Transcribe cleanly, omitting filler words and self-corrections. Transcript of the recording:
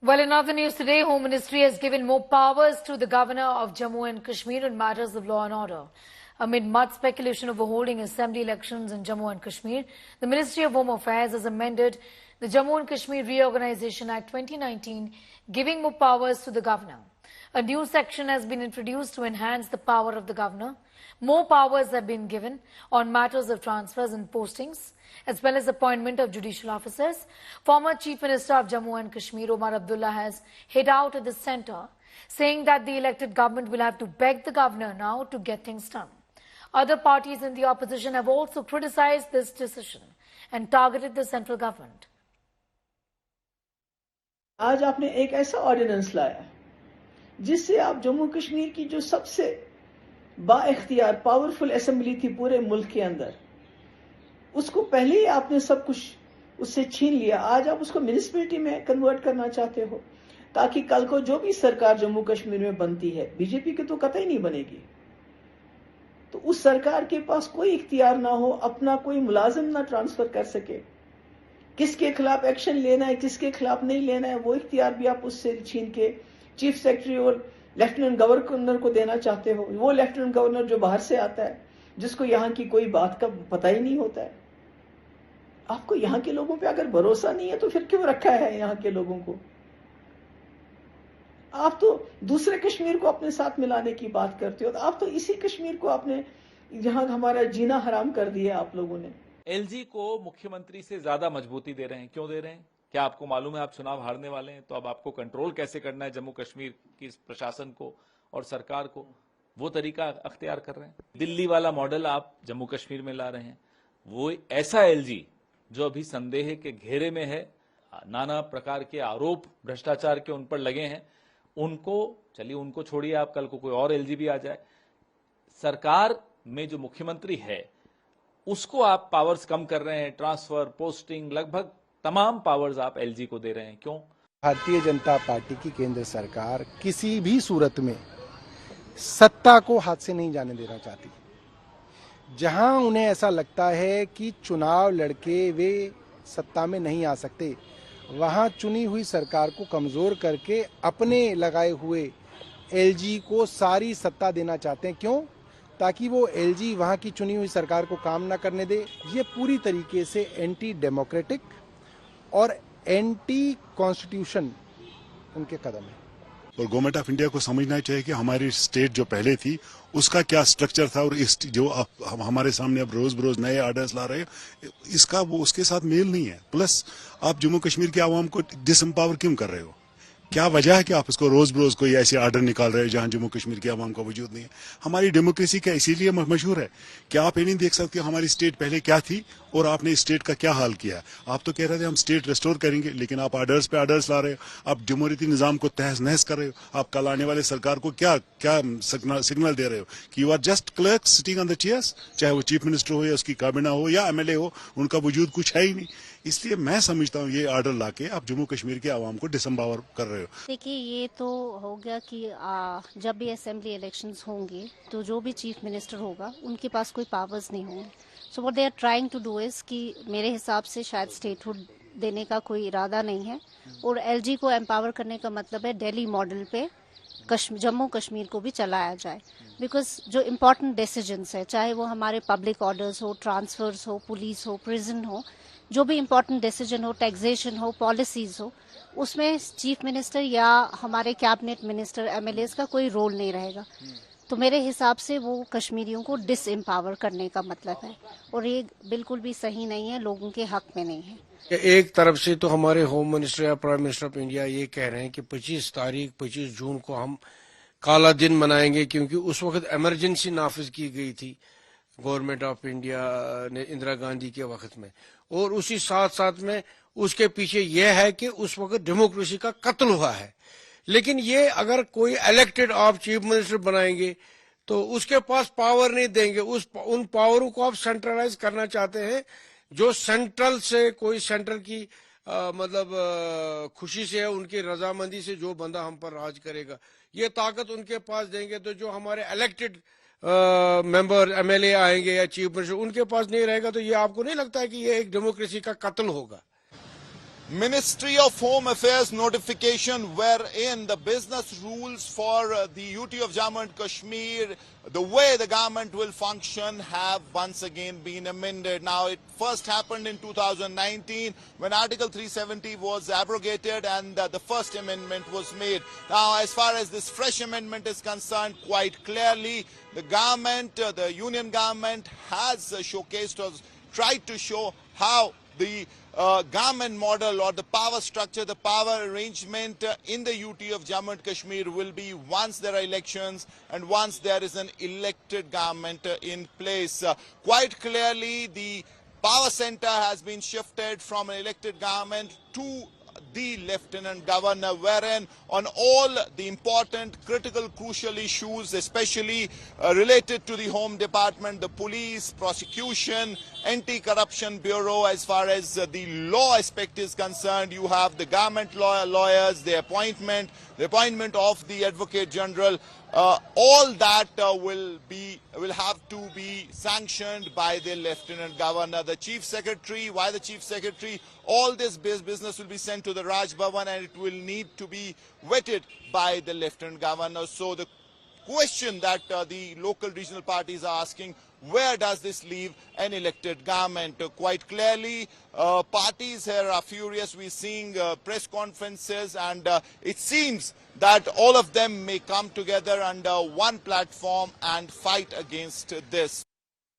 Well, in other news today, Home Ministry has given more powers to the Governor of Jammu and Kashmir in matters of law and order. Amid much speculation over holding assembly elections in Jammu and Kashmir, the Ministry of Home Affairs has amended the Jammu and Kashmir Reorganization Act 2019, giving more powers to the Governor. A new section has been introduced to enhance the power of the Governor. More powers have been given on matters of transfers and postings, as well as appointment of judicial officers. Former Chief Minister of Jammu and Kashmir, Omar Abdullah, has hit out at the centre, saying that the elected government will have to beg the Governor now to get things done. Other parties in the opposition have also criticized this decision and targeted the central government. आज आपने एक ऐसा ordinance लाया जिससे आप जम्मू कश्मीर की जो सबसे बाइख्तियार पावरफुल असेंबली थी पूरे मुल्क के अंदर, उसको पहले ही आपने सब कुछ उससे छीन लिया। आज आप उसको म्युनिसिपैलिटी में कन्वर्ट करना चाहते हो ताकि कल को जो भी सरकार जम्मू कश्मीर में बनती है, बीजेपी की तो कतई नहीं बनेगी, तो उस सरकार के पास कोई इख्तियार ना हो, अपना कोई मुलाजिम ना ट्रांसफर कर सके, किसके खिलाफ एक्शन लेना है किसके खिलाफ नहीं लेना है वो इख्तियार भी आप उससे छीन के चीफ सेक्रेटरी और लेफ्टिनेंट गवर्नर को देना चाहते हो। वो लेफ्टिनेंट गवर्नर जो बाहर से आता है, जिसको यहाँ की कोई बात का पता ही नहीं होता है। आपको यहाँ के लोगों पे अगर भरोसा नहीं है तो फिर क्यों रखा है यहाँ के लोगों को? आप तो दूसरे कश्मीर को अपने साथ मिलाने की बात करते हो, तो आप तो इसी कश्मीर को आपने यहाँ हमारा जीना हराम कर दिया आप लोगों ने। एलजी को मुख्यमंत्री से ज्यादा मजबूती दे रहे हैं। क्यों दे रहे हैं? क्या आपको मालूम है आप चुनाव हारने वाले हैं? तो अब आपको कंट्रोल कैसे करना है जम्मू कश्मीर की प्रशासन को और सरकार को, वो तरीका अख्तियार कर रहे हैं। दिल्ली वाला मॉडल आप जम्मू कश्मीर में ला रहे हैं। वो ऐसा एलजी जो अभी संदेह के घेरे में है, नाना प्रकार के आरोप भ्रष्टाचार के उन पर लगे हैं, उनको छोड़िए, आप कल को कोई और एलजी भी आ जाए, सरकार में जो मुख्यमंत्री है उसको आप पावर्स कम कर रहे हैं। ट्रांसफर, पोस्टिंग, लगभग तमाम पावर्स आप एलजी को दे रहे हैं। क्यों? भारतीय जनता पार्टी की केंद्र सरकार किसी भी सूरत में सत्ता को हाथ से नहीं जाने देना चाहती। जहां उन्हें ऐसा लगता है कि चुनाव लड़के वे सत्ता में नहीं आ सकते, वहां चुनी हुई सरकार को कमजोर करके अपने लगाए हुए एलजी को सारी सत्ता देना चाहते हैं। क्यों? ताकि वो एलजी वहां की चुनी हुई सरकार को काम ना करने दे। ये पूरी तरीके से एंटी डेमोक्रेटिक और एंटी कॉन्स्टिट्यूशन उनके कदम है। और गवर्नमेंट ऑफ इंडिया को समझना चाहिए कि हमारी स्टेट जो पहले थी उसका क्या स्ट्रक्चर था, और इस जो हमारे सामने अब रोज बरोज नए आर्डर्स ला रहे हैं, इसका वो उसके साथ मेल नहीं है। प्लस आप जम्मू कश्मीर के आवाम को डिसएम्पावर क्यों कर रहे हो? क्या वजह है कि आप इसको रोज बरोज कोई ऐसे आर्डर निकाल रहे हो जहां जम्मू कश्मीर के आवाम का वजूद नहीं है? हमारी डेमोक्रेसी क्या इसीलिए मशहूर है? क्या आप ये नहीं देख सकते हमारी स्टेट पहले क्या थी और आपने इस स्टेट का क्या हाल किया? आप तो कह रहे थे हम स्टेट रेस्टोर करेंगे, लेकिन आप आर्डर्स पे आर्डर्स ला रहे हो, आप जमहूरियती निजाम को तहस नहस कर रहे हो। आप कल आने वाले सरकार को क्या क्या सिग्नल दे रहे हो कि you are just clerk sitting on the chairs, चाहे वो चीफ मिनिस्टर हो या उसकी कैबिनेट हो या एमएलए हो, उनका वजूद कुछ है ही नहीं। इसलिए मैं समझता हूँ ये आर्डर लाके आप जम्मू कश्मीर के आवाम को डिसएम्पावर कर रहे हो। देखिए, ये तो हो गया कि जब भी असेंबली इलेक्शंस होंगे तो जो भी चीफ मिनिस्टर होगा उनके पास कोई पावर्स नहीं होंगे। So what they are trying to do is कि मेरे हिसाब से शायद स्टेटहुड देने का कोई इरादा नहीं है, और एलजी को एम्पावर करने का मतलब है दिल्ली मॉडल पे जम्मू कश्मीर को भी चलाया जाए। बिकॉज जो इम्पोर्टेंट डिसीजंस है, चाहे वो हमारे पब्लिक ऑर्डर्स हो, ट्रांसफर्स हो, पुलिस हो, प्रिजन हो, जो भी इम्पोर्टेंट डिसीजन हो, टैक्सेशन हो, पॉलिसीज हो, उसमें चीफ मिनिस्टर या हमारे कैबिनेट मिनिस्टर, एमएलएस का कोई रोल नहीं रहेगा। तो मेरे हिसाब से वो कश्मीरियों को डिसएम्पावर करने का मतलब है, और ये बिल्कुल भी सही नहीं है, लोगों के हक में नहीं है। एक तरफ से तो हमारे होम मिनिस्टर या प्राइम मिनिस्टर ऑफ इंडिया ये कह रहे हैं कि 25 जून को हम काला दिन मनाएंगे, क्योंकि उस वक्त इमरजेंसी नाफिज की गई थी गवर्नमेंट ऑफ इंडिया ने इंदिरा गांधी के वक्त में, और उसी साथ साथ में उसके पीछे यह है कि उस वक्त डेमोक्रेसी का कत्ल हुआ है। लेकिन ये अगर कोई इलेक्टेड आप चीफ मिनिस्टर बनाएंगे तो उसके पास पावर नहीं देंगे, उन पावरों को आप सेंट्रलाइज करना चाहते हैं, जो सेंट्रल से कोई सेंट्रल की खुशी से है, उनकी रजामंदी से जो बंदा हम पर राज करेगा, ये ताकत उनके पास देंगे, तो जो हमारे इलेक्टेड मेंबर एमएलए आएंगे या चीफ मिनिस्टर उनके पास नहीं रहेगा, तो ये आपको नहीं लगता है कि ये एक डेमोक्रेसी का कत्ल होगा? Ministry of Home Affairs notification wherein the business rules for the UT of Jammu and Kashmir, the way the government will function, have once again been amended. Now, it first happened in 2019 when Article 370 was abrogated and the first amendment was made. Now, as far as this fresh amendment is concerned, quite clearly the government, the union government has showcased or tried to show how the government model or the power structure, the power arrangement in the UT of Jammu and Kashmir will be once there are elections and once there is an elected government in place. Quite clearly, the power center has been shifted from an elected government to the Lieutenant Governor, wherein on all the important, critical, crucial issues, especially related to the Home Department, the police, prosecution, Anti-Corruption Bureau, as far as the law aspect is concerned, you have the government lawyers, the appointment of the Advocate General. All that will have to be sanctioned by the Lieutenant Governor. The Chief Secretary, why the Chief Secretary? All this business will be sent to the Raj Bhavan and it will need to be vetted by the Lieutenant Governor. So the question that the local regional parties are asking, where does this leave an elected government? Quite clearly, parties here are furious. We're seeing press conferences and it seems that all of them may come together under one platform and fight against this.